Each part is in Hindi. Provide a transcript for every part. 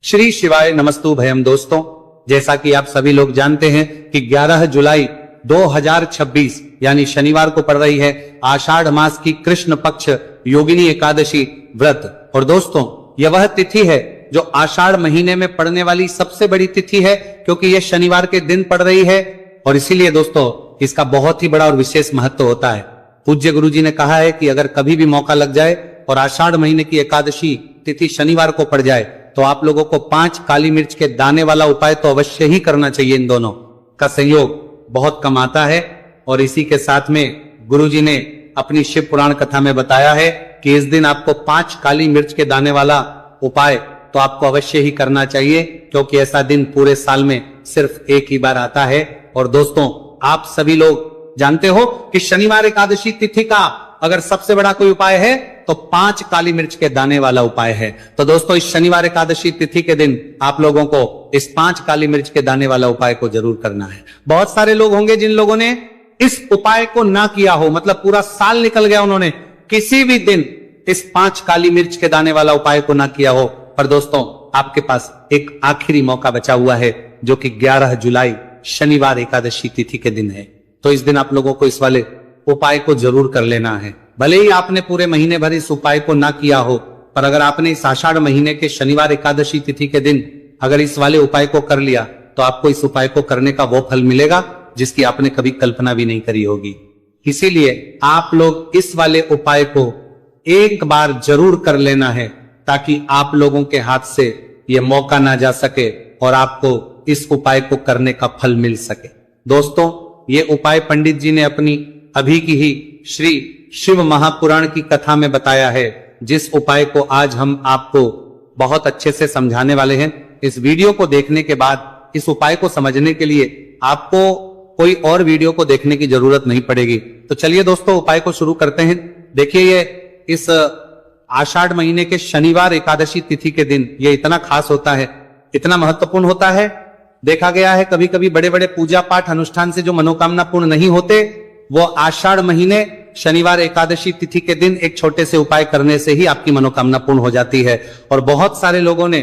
श्री शिवाय नमस्तु भयम। दोस्तों, जैसा कि आप सभी लोग जानते हैं कि 11 जुलाई 2026 यानी शनिवार को पड़ रही है आषाढ़ मास की कृष्ण पक्ष योगिनी एकादशी व्रत। और दोस्तों, यह वह तिथि है जो आषाढ़ महीने में पड़ने वाली सबसे बड़ी तिथि है, क्योंकि यह शनिवार के दिन पड़ रही है और इसीलिए दोस्तों इसका बहुत ही बड़ा और विशेष महत्व होता है। पूज्य गुरु जी ने कहा है कि अगर कभी भी मौका लग जाए और आषाढ़ महीने की एकादशी तिथि शनिवार को पड़ जाए तो आप लोगों को 5 काली मिर्च के दाने वाला उपाय तो अवश्य ही करना चाहिए। इन दोनों का संयोग बहुत कम आता है और इसी के साथ में गुरुजी ने अपनी शिव पुराण कथा में बताया है कि इस दिन आपको 5 काली मिर्च के दाने वाला उपाय तो आपको अवश्य ही करना चाहिए, क्योंकि ऐसा दिन पूरे साल में सिर्फ एक ही बार आता है। और दोस्तों, आप सभी लोग जानते हो कि शनिवार एकादशी तिथि का अगर सबसे बड़ा कोई उपाय है तो 5 काली मिर्च के दाने वाला उपाय है। तो दोस्तों, इस शनिवार एकादशी तिथि के दिन आप लोगों को इस 5 काली मिर्च के दाने वाला उपाय को जरूर करना है। बहुत सारे लोग होंगे जिन लोगों ने इस उपाय को ना किया हो, मतलब पूरा साल निकल गया, उन्होंने किसी भी दिन इस 5 काली मिर्च के दाने वाला उपाय को ना किया हो। पर दोस्तों, आपके पास एक आखिरी मौका बचा हुआ है जो कि 11 जुलाई शनिवार एकादशी तिथि के दिन है। तो इस दिन आप लोगों को इस वाले उपाय को जरूर कर लेना है। भले ही आपने पूरे महीने भर इस उपाय को ना किया हो, पर अगर आपने इस आषाढ़ महीने के शनिवार एकादशी तिथि के दिन अगर इस वाले उपाय को कर लिया तो आपको इस उपाय को करने का वो फल मिलेगा जिसकी आपने कभी कल्पना भी नहीं करी होगी। इसीलिए आप लोग इस वाले उपाय को एक बार जरूर कर लेना है, ताकि आप लोगों के हाथ से यह मौका ना जा सके और आपको इस उपाय को करने का फल मिल सके। दोस्तों, ये उपाय पंडित जी ने अपनी अभी की ही श्री शिव महापुराण की कथा में बताया है, जिस उपाय को आज हम आपको बहुत अच्छे से समझाने वाले हैं। इस वीडियो को देखने के बाद इस उपाय को समझने के लिए आपको कोई और वीडियो को देखने की जरूरत नहीं पड़ेगी। तो चलिए दोस्तों, उपाय को शुरू करते हैं। देखिए, ये इस आषाढ़ महीने के शनिवार एकादशी तिथि के दिन ये इतना खास होता है, इतना महत्वपूर्ण होता है। देखा गया है कभी कभी बड़े बड़े पूजा पाठ अनुष्ठान से जो मनोकामना पूर्ण नहीं होते, वो आषाढ़ महीने शनिवार एकादशी तिथि के दिन एक छोटे से उपाय करने से ही आपकी मनोकामना पूर्ण हो जाती है। और बहुत सारे लोगों ने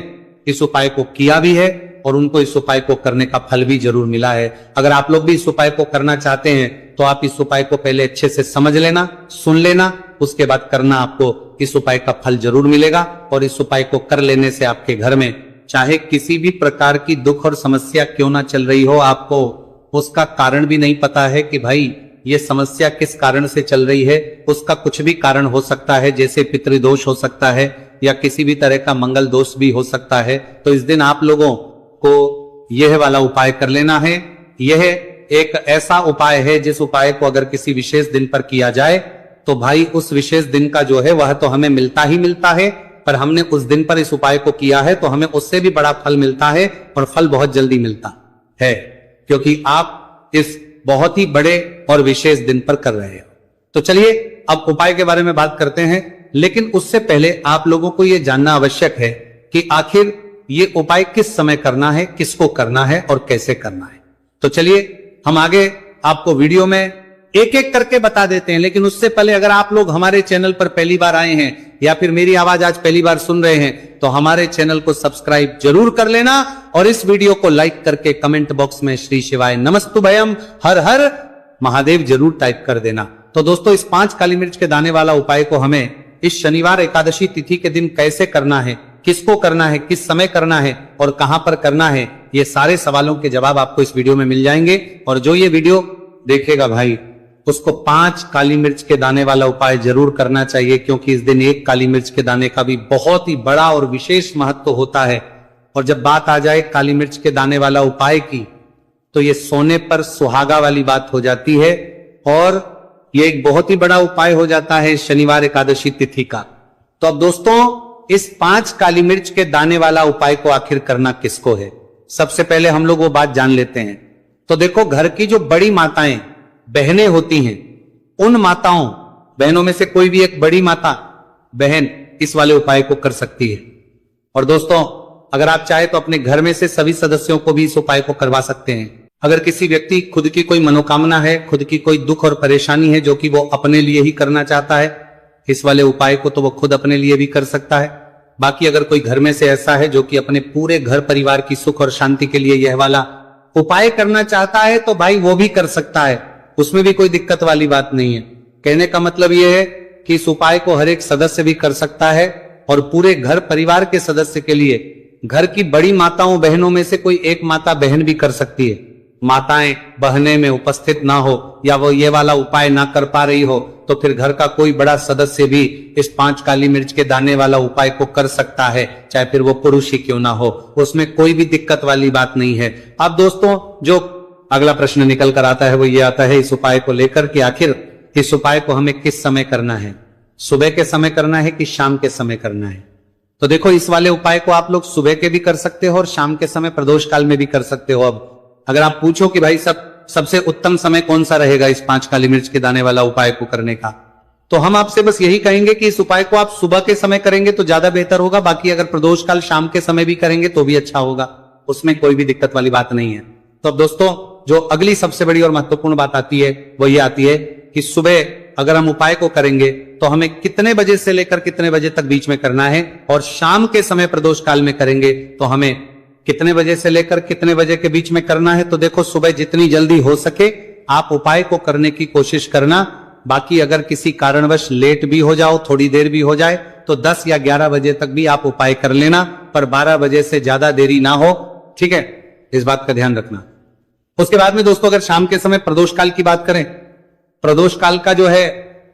इस उपाय को किया भी है और उनको इस उपाय को करने का फल भी जरूर मिला है। अगर आप लोग भी इस उपाय को करना चाहते हैं तो आप इस उपाय को पहले अच्छे से समझ लेना, सुन लेना, उसके बाद करना। आपको इस उपाय का फल जरूर मिलेगा और इस उपाय को कर लेने से आपके घर में चाहे किसी भी प्रकार की दुख और समस्या क्यों ना चल रही हो, आपको उसका कारण भी नहीं पता है कि भाई ये समस्या किस कारण से चल रही है, उसका कुछ भी कारण हो सकता है, जैसे पितृदोष हो सकता है या किसी भी तरह का मंगल दोष भी हो सकता है। तो इस दिन आप लोगों को यह वाला उपाय कर लेना है। यह एक ऐसा उपाय है जिस उपाय को अगर किसी विशेष दिन पर किया जाए तो भाई उस विशेष दिन का जो है वह तो हमें मिलता ही मिलता है, पर हमने उस दिन पर इस उपाय को किया है तो हमें उससे भी बड़ा फल मिलता है और फल बहुत जल्दी मिलता है, क्योंकि आप इस बहुत ही बड़े और विशेष दिन पर कर रहे हो। तो चलिए अब उपाय के बारे में बात करते हैं, लेकिन उससे पहले आप लोगों को यह जानना आवश्यक है कि आखिर ये उपाय किस समय करना है, किसको करना है और कैसे करना है। तो चलिए हम आगे आपको वीडियो में एक एक करके बता देते हैं। लेकिन उससे पहले अगर आप लोग हमारे चैनल पर पहली बार आए हैं या फिर मेरी आवाज आज पहली बार सुन रहे हैं तो हमारे चैनल को सब्सक्राइब जरूर कर लेना और इस वीडियो को लाइक करके कमेंट बॉक्स में श्री शिवाय नमस्तु भयम हर हर महादेव जरूर टाइप कर देना। तो दोस्तों, इस 5 काली मिर्च के दाने वाला उपाय को हमें इस शनिवार एकादशी तिथि के दिन कैसे करना है, किसको करना है, किस समय करना है और कहां पर करना है, ये सारे सवालों के जवाब आपको इस वीडियो में मिल जाएंगे। और जो ये वीडियो देखेगा भाई उसको 5 काली मिर्च के दाने वाला उपाय जरूर करना चाहिए, क्योंकि इस दिन 1 काली मिर्च के दाने का भी बहुत ही बड़ा और विशेष महत्व होता है। और जब बात आ जाए काली मिर्च के दाने वाला उपाय की तो ये सोने पर सुहागा वाली बात हो जाती है और ये एक बहुत ही बड़ा उपाय हो जाता है शनिवार एकादशी तिथि का। तो अब दोस्तों, इस 5 काली मिर्च के दाने वाला उपाय को आखिर करना किसको है, सबसे पहले हम लोग वो बात जान लेते हैं। तो देखो, घर की जो बड़ी माताएं बहनें होती हैं, उन माताओं बहनों में से कोई भी एक बड़ी माता बहन इस वाले उपाय को कर सकती है। और दोस्तों, अगर आप चाहे तो अपने घर में से सभी सदस्यों को भी इस उपाय को करवा सकते हैं। अगर किसी व्यक्ति खुद की कोई मनोकामना है, खुद की कोई दुख और परेशानी है जो कि वो अपने लिए ही करना चाहता है, इस वाले उपाय को तो वो खुद अपने लिए भी कर सकता है। बाकी अगर कोई घर में से ऐसा है जो कि अपने पूरे घर परिवार की सुख और शांति के लिए यह वाला उपाय करना चाहता है तो भाई वो भी कर सकता है, उसमें भी कोई दिक्कत वाली बात नहीं है। कहने का मतलब यह है कि इस उपाय को हर एक सदस्य भी कर सकता है और पूरे घर परिवार के सदस्य के लिए घर की बड़ी माताओं बहनों में से कोई एक माता बहन भी कर सकती है। माताएं बहने में उपस्थित ना हो या वो ये वाला उपाय ना कर पा रही हो तो फिर घर का कोई बड़ा सदस्य भी इस 5 काली मिर्च के दाने वाला उपाय को कर सकता है, चाहे फिर वो पुरुष ही क्यों ना हो, उसमें कोई भी दिक्कत वाली बात नहीं है। अब दोस्तों जो अगला प्रश्न निकल कर आता है वो ये आता है इस उपाय को लेकर कि आखिर इस उपाय को हमें किस समय करना है, सुबह के समय करना है कि शाम के समय करना है। तो देखो इस वाले उपाय को आप लोग सुबह के भी कर सकते हो और शाम के समय प्रदोष काल में भी कर सकते हो। अब अगर आप पूछो कि भाई सबसे उत्तम समय कौन सा रहेगा इस 5 काली मिर्च के दाने वाला उपाय को करने का, तो हम आपसे बस यही कहेंगे कि इस उपाय को आप सुबह के समय करेंगे तो ज्यादा बेहतर होगा। बाकी अगर प्रदोष काल शाम के समय भी करेंगे तो भी अच्छा होगा, उसमें कोई भी दिक्कत वाली बात नहीं है। तो अब दोस्तों जो अगली सबसे बड़ी और महत्वपूर्ण बात आती है वो ये आती है कि सुबह अगर हम उपाय को करेंगे तो हमें कितने बजे से लेकर कितने बजे तक बीच में करना है, और शाम के समय प्रदोष काल में करेंगे तो हमें कितने बजे से लेकर कितने बजे के बीच में करना है। तो देखो सुबह जितनी जल्दी हो सके आप उपाय को करने की कोशिश करना। बाकी अगर किसी कारणवश लेट भी हो जाओ, थोड़ी देर भी हो जाए तो 10 या 11 बजे तक भी आप उपाय कर लेना, पर 12 बजे से ज्यादा देरी ना हो, ठीक है, इस बात का ध्यान रखना। उसके बाद में दोस्तों अगर शाम के समय प्रदोष काल की बात करें, प्रदोष काल का जो है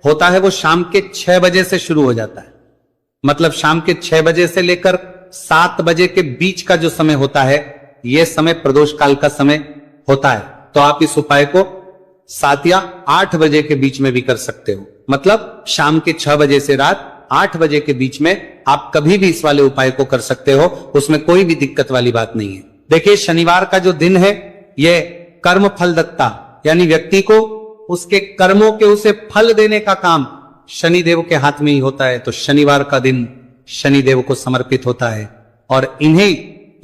होता है वो शाम के 6 बजे से शुरू हो जाता है। मतलब शाम के 6 बजे से लेकर 7 बजे के बीच का जो समय होता है यह समय प्रदोष काल का समय होता है। तो आप इस उपाय को 7 या 8 बजे के बीच में भी कर सकते हो। मतलब शाम के 6 बजे से रात 8 बजे के बीच में आप कभी भी इस वाले उपाय को कर सकते हो, उसमें कोई भी दिक्कत वाली बात नहीं है। देखिए शनिवार का जो दिन है यह कर्म फलदत्ता, यानी व्यक्ति को उसके कर्मों के उसे फल देने का काम शनिदेव के हाथ में ही होता है। तो शनिवार का दिन शनिदेव को समर्पित होता है और इन्हें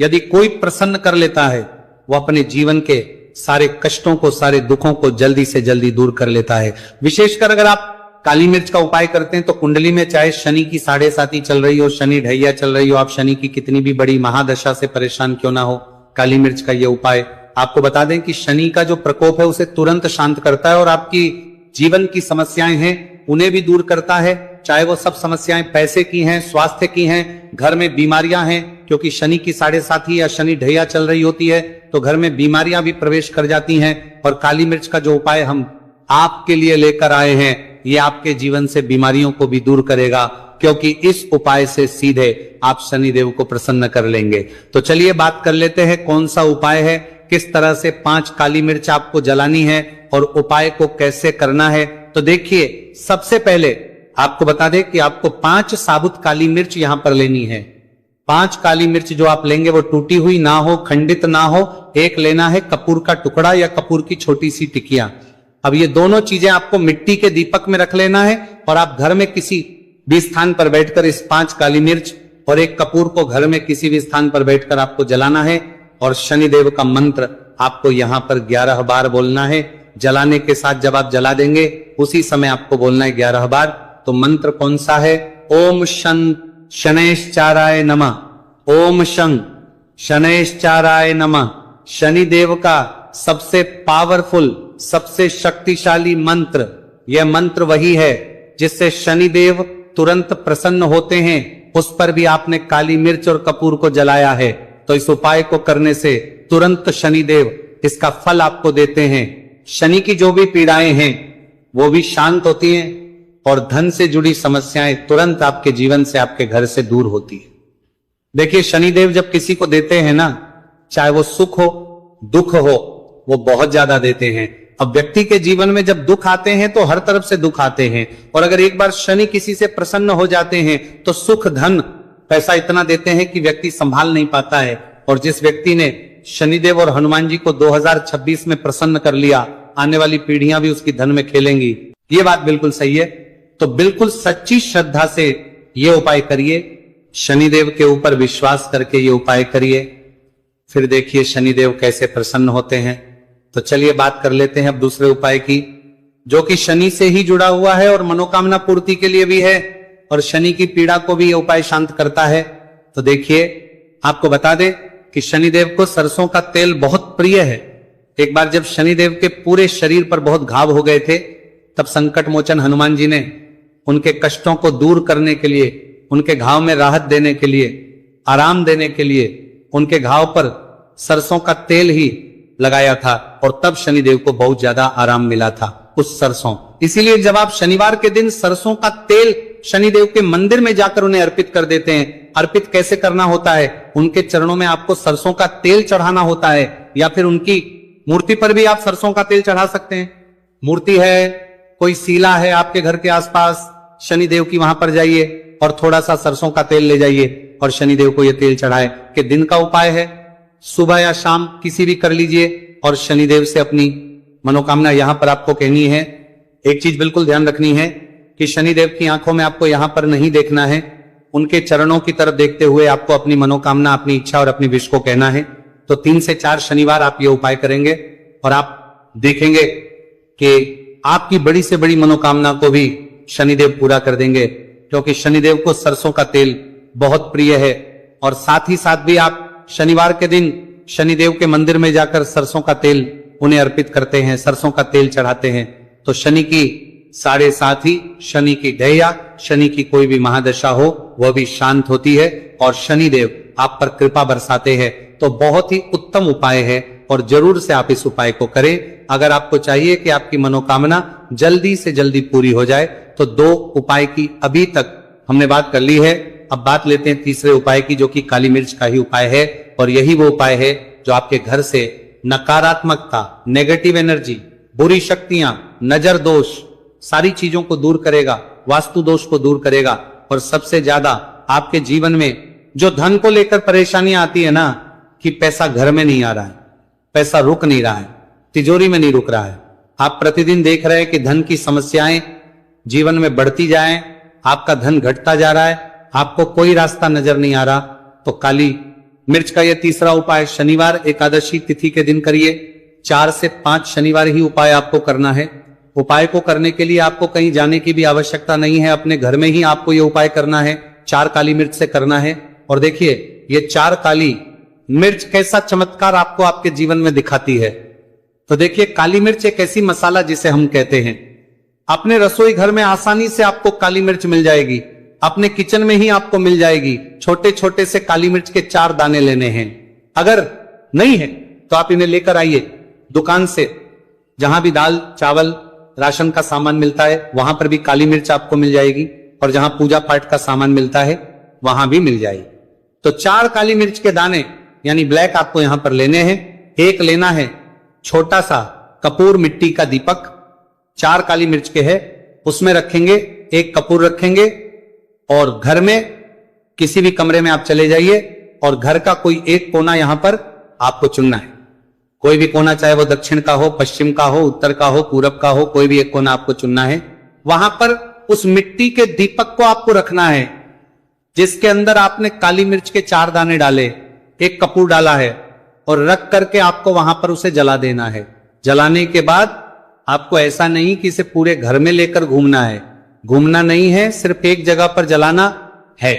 यदि कोई प्रसन्न कर लेता है वो अपने जीवन के सारे कष्टों को, सारे दुखों को जल्दी से जल्दी दूर कर लेता है। विशेषकर अगर आप काली मिर्च का उपाय करते हैं तो कुंडली में चाहे शनि की 7.5 चल रही हो, शनि ढैया चल रही हो, आप शनि की कितनी भी बड़ी महादशा से परेशान क्यों ना हो, काली मिर्च का यह उपाय आपको बता दें कि शनि का जो प्रकोप है उसे तुरंत शांत करता है और आपकी जीवन की समस्याएं हैं उन्हें भी दूर करता है। चाहे वो सब समस्याएं पैसे की हैं, स्वास्थ्य की हैं, घर में बीमारियां हैं, क्योंकि शनि की 7.5 या शनि ढैया चल रही होती है तो घर में बीमारियां भी प्रवेश कर जाती हैं। और काली मिर्च का जो उपाय हम आपके लिए लेकर आए हैं ये आपके जीवन से बीमारियों को भी दूर करेगा, क्योंकि इस उपाय से सीधे आप शनिदेव को प्रसन्न कर लेंगे। तो चलिए बात कर लेते हैं कौन सा उपाय है, किस तरह से 5 काली मिर्च आपको जलानी है और उपाय को कैसे करना है। तो देखिए सबसे पहले आपको बता दें कि आपको 5 साबुत काली मिर्च यहां पर लेनी है। 5 काली मिर्च जो आप लेंगे वो टूटी हुई ना हो, खंडित ना हो। एक लेना है कपूर का टुकड़ा या कपूर की छोटी सी टिकिया। अब ये दोनों चीजें आपको मिट्टी के दीपक में रख लेना है और आप घर में किसी भी स्थान पर बैठकर इस 5 काली मिर्च और एक कपूर को घर में किसी भी स्थान पर बैठकर आपको जलाना है और शनिदेव का मंत्र आपको यहां पर 11 बार बोलना है। जलाने के साथ जब आप जला देंगे उसी समय आपको बोलना है 11 बार। तो मंत्र कौन सा है? ओम शन शनैश्चाराय नमः, ओम शं शनैश्चाराय नमः। शनिदेव का सबसे पावरफुल, सबसे शक्तिशाली मंत्र, यह मंत्र वही है जिससे शनिदेव तुरंत प्रसन्न होते हैं। उस पर भी आपने काली मिर्च और कपूर को जलाया है, तो इस उपाय को करने से तुरंत शनिदेव इसका फल आपको देते हैं। शनि की जो भी पीड़ाएं हैं वो भी शांत होती हैं और धन से जुड़ी समस्याएं तुरंत आपके जीवन से, आपके घर से दूर होती है। देखिए शनिदेव जब किसी को देते हैं ना, चाहे वो सुख हो दुख हो, वो बहुत ज्यादा देते हैं। अब व्यक्ति के जीवन में जब दुख आते हैं तो हर तरफ से दुख आते हैं, और अगर एक बार शनि किसी से प्रसन्न हो जाते हैं तो सुख धन पैसा इतना देते हैं कि व्यक्ति संभाल नहीं पाता है। और जिस व्यक्ति ने शनिदेव और हनुमान जी को 2026 में प्रसन्न कर लिया, आने वाली पीढ़ियां भी उसकी धन में खेलेंगी। ये बात बिल्कुल सही है। तो बिल्कुल सच्ची श्रद्धा से ये उपाय करिए, शनिदेव के ऊपर विश्वास करके ये उपाय करिए, फिर देखिए शनिदेव कैसे प्रसन्न होते हैं। तो चलिए बात कर लेते हैं अब दूसरे उपाय की, जो कि शनि से ही जुड़ा हुआ है और मनोकामना पूर्ति के लिए भी है और शनि की पीड़ा को भी ये उपाय शांत करता है। तो देखिए, आपको बता दें कि शनिदेव को सरसों का तेल बहुत प्रिय है। एक बार जब शनिदेव के पूरे शरीर पर बहुत घाव हो गए थे, तब संकट मोचन हनुमान जी ने उनके कष्टों को दूर करने के लिए, उनके घाव में राहत देने के लिए, आराम देने के लिए उनके घाव पर सरसों का तेल ही लगाया था, और तब शनिदेव को बहुत ज्यादा आराम मिला था उस सरसों। इसीलिए जब आप शनिवार के दिन सरसों का तेल शनिदेव के मंदिर में जाकर उन्हें अर्पित कर देते हैं। अर्पित कैसे करना होता है? उनके चरणों में आपको सरसों का तेल चढ़ाना होता है, या फिर उनकी मूर्ति पर भी आप सरसों का तेल चढ़ा सकते हैं। मूर्ति है, कोई सीला है आपके घर के आसपास, शनिदेव की, वहां पर जाइए और थोड़ा सा सरसों का तेल ले जाइए और शनिदेव को यह तेल चढ़ाए। कि दिन का उपाय है, सुबह या शाम किसी भी कर लीजिए, और शनिदेव से अपनी मनोकामना यहां पर आपको कहनी है। एक चीज बिल्कुल ध्यान रखनी है कि शनिदेव की आंखों में आपको यहां पर नहीं देखना है, उनके चरणों की तरफ देखते हुए आपको अपनी मनोकामना, अपनी इच्छा और अपनी विश को कहना है। तो 3 से 4 शनिवार आप ये उपाय करेंगे और आप देखेंगे कि आपकी बड़ी से बड़ी मनोकामना को भी शनिदेव पूरा कर देंगे, क्योंकि शनिदेव को सरसों का तेल बहुत प्रिय है। और साथ ही साथ भी आप शनिवार के दिन शनिदेव के मंदिर में जाकर सरसों का तेल उन्हें अर्पित करते हैं, सरसों का तेल चढ़ाते हैं, तो शनि की 7.5 शनि की ढैया, शनि की कोई भी महादशा हो वह भी शांत होती है और शनिदेव आप पर कृपा बरसाते हैं। तो बहुत ही उत्तम उपाय है और जरूर से आप इस उपाय को करें। अगर आपको चाहिए कि आपकी मनोकामना जल्दी से जल्दी पूरी हो जाए, तो 2 उपाय की अभी तक हमने बात कर ली है। अब बात लेते हैं तीसरे उपाय की, जो कि काली मिर्च का ही उपाय है, और यही वो उपाय है जो आपके घर से नकारात्मकता, नेगेटिव एनर्जी, बुरी शक्तियां, नजर दोष, सारी चीजों को दूर करेगा, वास्तु दोष को दूर करेगा। और सबसे ज्यादा आपके जीवन में जो धन को लेकर परेशानियां आती है ना, कि पैसा घर में नहीं आ रहा है, पैसा रुक नहीं रहा है, तिजोरी में नहीं रुक रहा है, आप प्रतिदिन देख रहे हैं कि धन की समस्याएं जीवन में बढ़ती जाएं, आपका धन घटता जा रहा है, आपको कोई रास्ता नजर नहीं आ रहा, तो काली मिर्च का यह तीसरा उपाय शनिवार एकादशी तिथि के दिन करिए। 4 से 5 शनिवार ही उपाय आपको करना है। उपाय को करने के लिए आपको कहीं जाने की भी आवश्यकता नहीं है, अपने घर में ही आपको यह उपाय करना है। 4 काली मिर्च से करना है। और देखिए, ये 4 काली मिर्च कैसा चमत्कार आपको आपके जीवन में दिखाती है। तो देखिए, काली मिर्च एक ऐसी मसाला जिसे हम कहते हैं, अपने रसोई घर में आसानी से आपको काली मिर्च मिल जाएगी, अपने किचन में ही आपको मिल जाएगी। छोटे छोटे से काली मिर्च के 4 दाने लेने हैं। अगर नहीं है तो आप इन्हें लेकर आइए दुकान से, जहां भी दाल चावल राशन का सामान मिलता है वहां पर भी काली मिर्च आपको मिल जाएगी, और जहां पूजा पाठ का सामान मिलता है वहां भी मिल जाएगी। तो 4 काली मिर्च के दाने यानी ब्लैक आपको यहां पर लेने हैं। एक लेना है छोटा सा कपूर मिट्टी का दीपक, 4 काली मिर्च के है, उसमें रखेंगे, एक कपूर रखेंगे, और घर में किसी भी कमरे में आप चले जाइए और घर का कोई एक कोना यहां पर आपको चुनना है। कोई भी कोना, चाहे वो दक्षिण का हो, पश्चिम का हो, उत्तर का हो, पूरब का हो, कोई भी एक कोना आपको चुनना है। वहां पर उस मिट्टी के दीपक को आपको रखना है जिसके अंदर आपने काली मिर्च के 4 दाने डाले, एक कपूर डाला है, और रख करके आपको वहां पर उसे जला देना है। जलाने के बाद आपको ऐसा नहीं कि इसे पूरे घर में लेकर घूमना है, घूमना नहीं है, सिर्फ एक जगह पर जलाना है।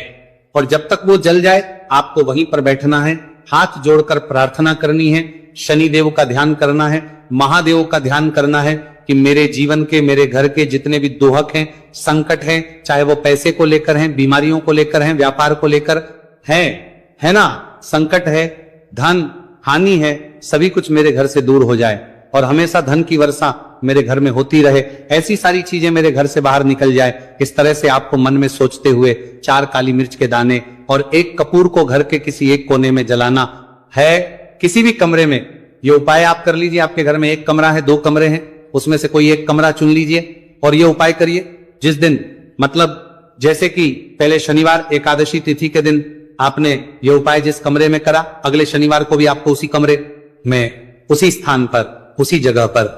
और जब तक वो जल जाए आपको वहीं पर बैठना है, हाथ जोड़कर प्रार्थना करनी है, शनिदेव का ध्यान करना है, महादेव का ध्यान करना है कि मेरे जीवन के, मेरे घर के जितने भी दोहक हैं, संकट हैं, चाहे वो पैसे को लेकर हैं, बीमारियों को लेकर हैं, व्यापार को लेकर है ना, संकट है, धन हानि है, सभी कुछ मेरे घर से दूर हो जाए और हमेशा धन की वर्षा मेरे घर में होती रहे, ऐसी सारी चीजें मेरे घर से बाहर निकल जाए। इस तरह से आपको मन में सोचते हुए 4 काली मिर्च के दाने और एक कपूर को घर के किसी एक कोने में जलाना है, किसी भी कमरे में। ये उपाय आप कर लीजिए। आपके घर में 1 कमरा है, 2 कमरे हैं, उसमें से कोई एक कमरा चुन लीजिए और ये उपाय करिए। जिस दिन, मतलब जैसे कि पहले शनिवार एकादशी तिथि के दिन आपने ये उपाय जिस कमरे में करा, अगले शनिवार को भी आपको उसी कमरे में, उसी स्थान पर, उसी जगह पर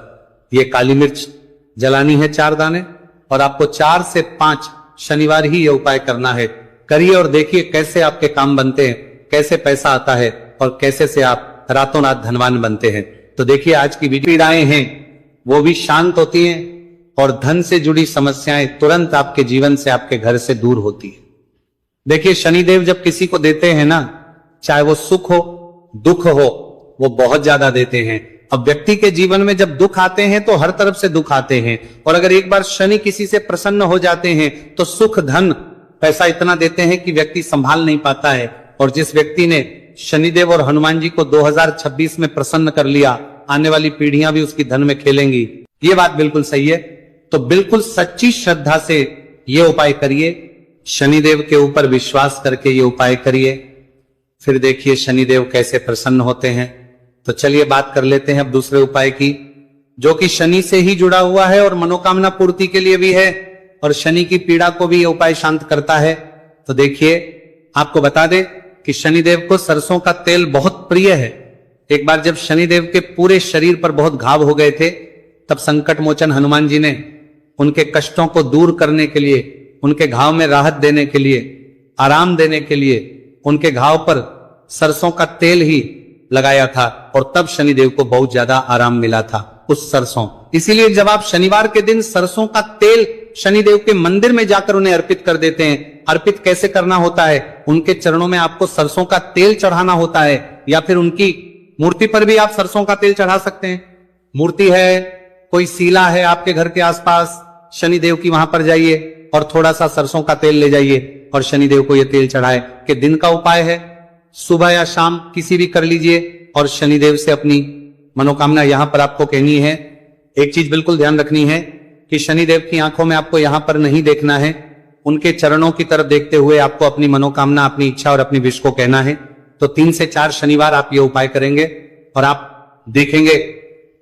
ये काली मिर्च जलानी है 4 दाने, और आपको 4 से 5 शनिवार ही ये उपाय करना है। करिए और देखिए कैसे आपके काम बनते हैं, कैसे पैसा आता है और कैसे से आप रातों रात धनवान बनते हैं। तो देखिए, आज की पीड़ाएं हैं वो भी शांत होती हैं और धन से जुड़ी समस्याएं तुरंत आपके जीवन से, आपके घर से दूर होती है। देखिए, शनिदेव जब किसी को देते हैं ना, चाहे वो सुख हो दुख हो, वो बहुत ज्यादा देते हैं। अब व्यक्ति के जीवन में जब दुख आते हैं तो हर तरफ से दुख आते हैं, और अगर एक बार शनि किसी से प्रसन्न हो जाते हैं तो सुख धन पैसा इतना देते हैं कि व्यक्ति संभाल नहीं पाता है। और जिस व्यक्ति ने शनिदेव और हनुमान जी को 2026 में प्रसन्न कर लिया, आने वाली पीढ़ियां भी उसकी धन में खेलेंगी। ये बात बिल्कुल सही है। तो बिल्कुल सच्ची श्रद्धा से ये उपाय करिए, शनिदेव के ऊपर विश्वास करके ये उपाय करिए, फिर देखिए शनिदेव कैसे प्रसन्न होते हैं। तो चलिए बात कर लेते हैं अब दूसरे उपाय की, जो कि शनि से ही जुड़ा हुआ है और मनोकामना पूर्ति के लिए भी है, और शनि की पीड़ा को भी ये उपाय शांत करता है। तो देखिए, आपको बता दें कि शनिदेव को सरसों का तेल बहुत प्रिय है। एक बार जब शनिदेव के पूरे शरीर पर बहुत घाव हो गए थे, तब संकट मोचन हनुमान जी ने उनके कष्टों को दूर करने के लिए, उनके घाव में राहत देने के लिए, आराम देने के लिए उनके घाव पर सरसों का तेल ही लगाया था, और तब शनिदेव को बहुत ज्यादा आराम मिला था उस सरसों। इसीलिए जब आप शनिवार के दिन सरसों का तेल शनिदेव के मंदिर में जाकर उन्हें अर्पित कर देते हैं। अर्पित कैसे करना होता है? उनके चरणों में आपको सरसों का तेल चढ़ाना होता है, या फिर उनकी मूर्ति पर भी आप सरसों का तेल चढ़ा सकते हैं। मूर्ति है, कोई सीला है आपके घर के आसपास, शनिदेव की, वहां पर जाइए और थोड़ा सा सरसों का तेल ले जाइए और शनिदेव को यह तेल चढ़ाए। कि दिन का उपाय है, सुबह या शाम किसी भी कर लीजिए, और शनिदेव से अपनी मनोकामना यहां पर आपको कहनी है। एक चीज बिल्कुल ध्यान रखनी है कि शनिदेव की आंखों में आपको यहां पर नहीं देखना है, उनके चरणों की तरफ देखते हुए आपको अपनी मनोकामना, अपनी इच्छा और अपनी विश को कहना है। तो 3 से 4 शनिवार आप ये उपाय करेंगे और आप देखेंगे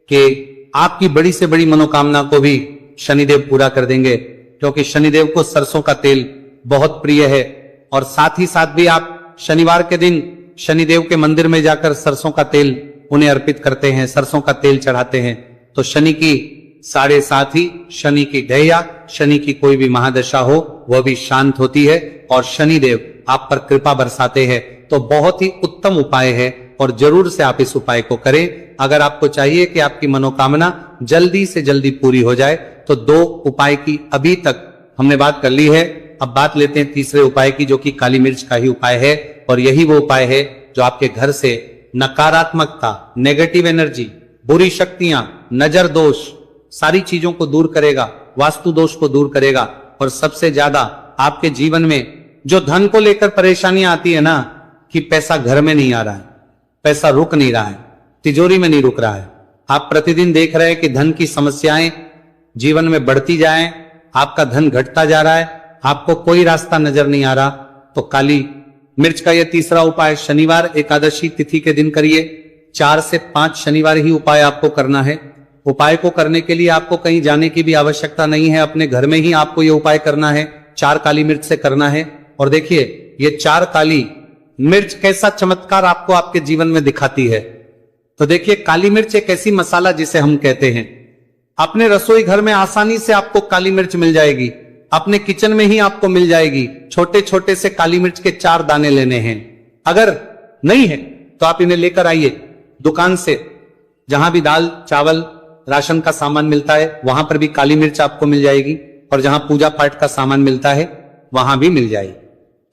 कि आपकी बड़ी से बड़ी मनोकामना को भी शनिदेव पूरा कर देंगे, क्योंकि शनिदेव को सरसों का तेल बहुत प्रिय है। और साथ ही साथ भी आप शनिवार के दिन शनिदेव के मंदिर में जाकर सरसों का तेल उन्हें अर्पित करते हैं, सरसों का तेल चढ़ाते हैं। तो शनि की 7.5 ही, शनि की ढैया, शनि की कोई भी महादशा हो वह भी शांत होती है, और शनिदेव आप पर कृपा बरसाते हैं। तो बहुत ही उत्तम उपाय है, और जरूर से आप इस उपाय को करें। अगर आपको चाहिए कि आपकी मनोकामना जल्दी से जल्दी पूरी हो जाए, तो 2 उपाय की अभी तक हमने बात कर ली है। अब बात लेते हैं तीसरे उपाय की, जो कि काली मिर्च का ही उपाय है, और यही वो उपाय है जो आपके घर से नकारात्मकता, नेगेटिव एनर्जी, बुरी शक्तियां, नजर दोष, सारी चीजों को दूर करेगा, वास्तु दोष को दूर करेगा। और सबसे ज्यादा आपके जीवन में जो धन को लेकर परेशानियां आती है ना, कि पैसा घर में नहीं आ रहा है, पैसा रुक नहीं रहा है, तिजोरी में नहीं रुक रहा है, आप प्रतिदिन देख रहे हैं कि धन की समस्याएं जीवन में बढ़ती जाएं, आपका धन घटता जा रहा है, आपको कोई रास्ता नजर नहीं आ रहा, तो काली मिर्च का यह तीसरा उपाय शनिवार एकादशी तिथि के दिन करिए। 4 से 5 शनिवार ही उपाय आपको करना है। उपाय को करने के लिए आपको कहीं जाने की भी आवश्यकता नहीं है, अपने घर में ही आपको यह उपाय करना है। 4 काली मिर्च से करना है। और देखिए, ये 4 काली मिर्च कैसा चमत्कार आपको आपके जीवन में दिखाती है। तो देखिए, काली मिर्च एक ऐसी मसाला जिसे हम कहते हैं, अपने रसोई घर में आसानी से आपको काली मिर्च मिल जाएगी, अपने किचन में ही आपको मिल जाएगी। छोटे छोटे से काली मिर्च के 4 दाने लेने हैं। अगर नहीं है तो आप इन्हें लेकर आइए दुकान से, जहां भी दाल चावल राशन का सामान मिलता है वहां पर भी काली मिर्च आपको मिल जाएगी, और जहां पूजा पाठ का सामान मिलता है वहां भी मिल जाएगी।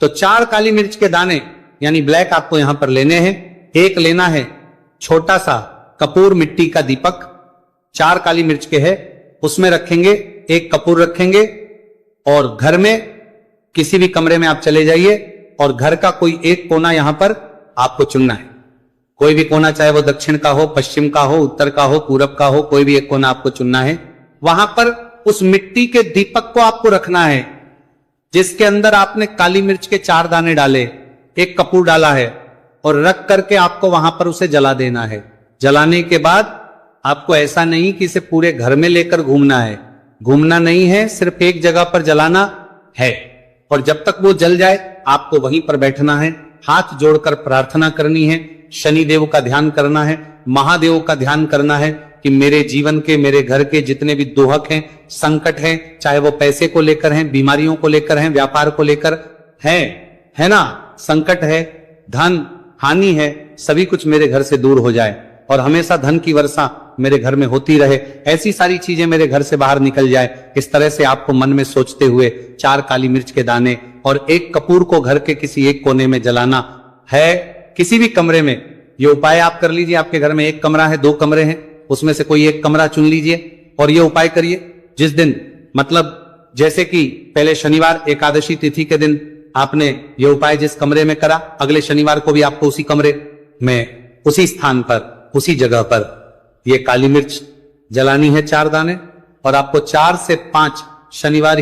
तो 4 काली मिर्च के दाने यानी ब्लैक आपको यहां पर लेने हैं। एक लेना है छोटा सा कपूर मिट्टी का दीपक, 4 काली मिर्च के है, उसमें रखेंगे, एक कपूर रखेंगे, और घर में किसी भी कमरे में आप चले जाइए और घर का कोई एक कोना यहां पर आपको चुनना है। कोई भी कोना, चाहे वो दक्षिण का हो, पश्चिम का हो, उत्तर का हो, पूरब का हो, कोई भी एक कोना आपको चुनना है। वहां पर उस मिट्टी के दीपक को आपको रखना है जिसके अंदर आपने काली मिर्च के 4 दाने डाले, एक कपूर डाला है, और रख करके आपको वहां पर उसे जला देना है। जलाने के बाद आपको ऐसा नहीं कि इसे पूरे घर में लेकर घूमना है, घूमना नहीं है, सिर्फ एक जगह पर जलाना है। और जब तक वो जल जाए आपको वहीं पर बैठना है, हाथ जोड़कर प्रार्थना करनी है, शनिदेव का ध्यान करना है, महादेव का ध्यान करना है कि मेरे जीवन के, मेरे घर के जितने भी दुहक हैं, संकट हैं, चाहे वो पैसे को लेकर हैं, बीमारियों को लेकर हैं, व्यापार को लेकर है ना, संकट है, धन हानि है, सभी कुछ मेरे घर से दूर हो जाए, और हमेशा धन की वर्षा मेरे घर में होती रहे, ऐसी सारी चीजें मेरे घर से बाहर निकल जाए। इस तरह से आपको मन में सोचते हुए 4 काली मिर्च के दाने और एक कपूर को घर के किसी एक कोने में जलाना है। किसी भी कमरे में ये उपाय आप कर लीजिए। आपके घर में एक कमरा है, 2 कमरे हैं, उसमें से कोई एक कमरा चुन लीजिए और ये उपाय करिए। जिस दिन, मतलब जैसे कि पहले शनिवार एकादशी तिथि के दिन आपने ये उपाय जिस कमरे में करा, अगले शनिवार को भी आपको उसी कमरे में, उसी स्थान पर, उसी जगह पर ये काली मिर्च जलानी है 4 दाने, और आपको 4 से 5 शनिवार